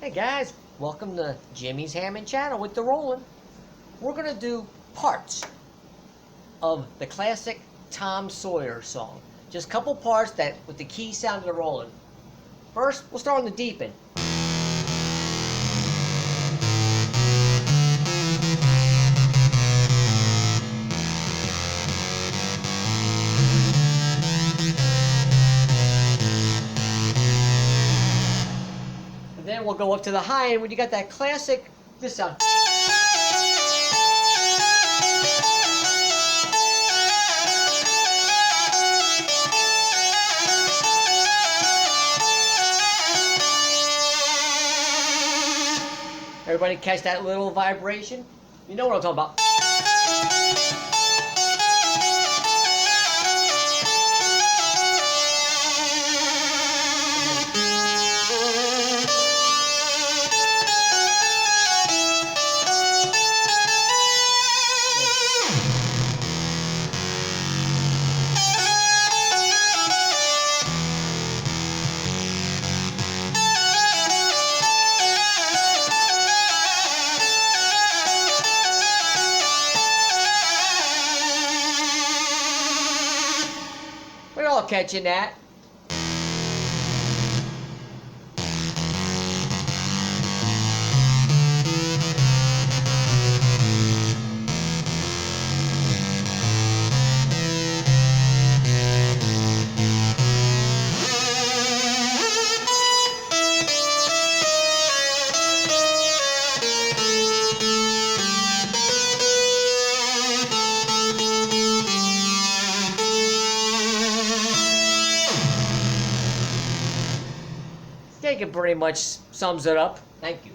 Hey guys, welcome to Jimmy's Hammond channel with the Roland. We're gonna do parts of the classic Tom Sawyer song. Just a couple parts that with the key sound of the Roland. First, we'll start on the deep end. And then we'll go up to the high end when you got that classic, this sound. Everybody catch that little vibration? You know what I'm talking about. We're all catching that. I think it pretty much sums it up. Thank you.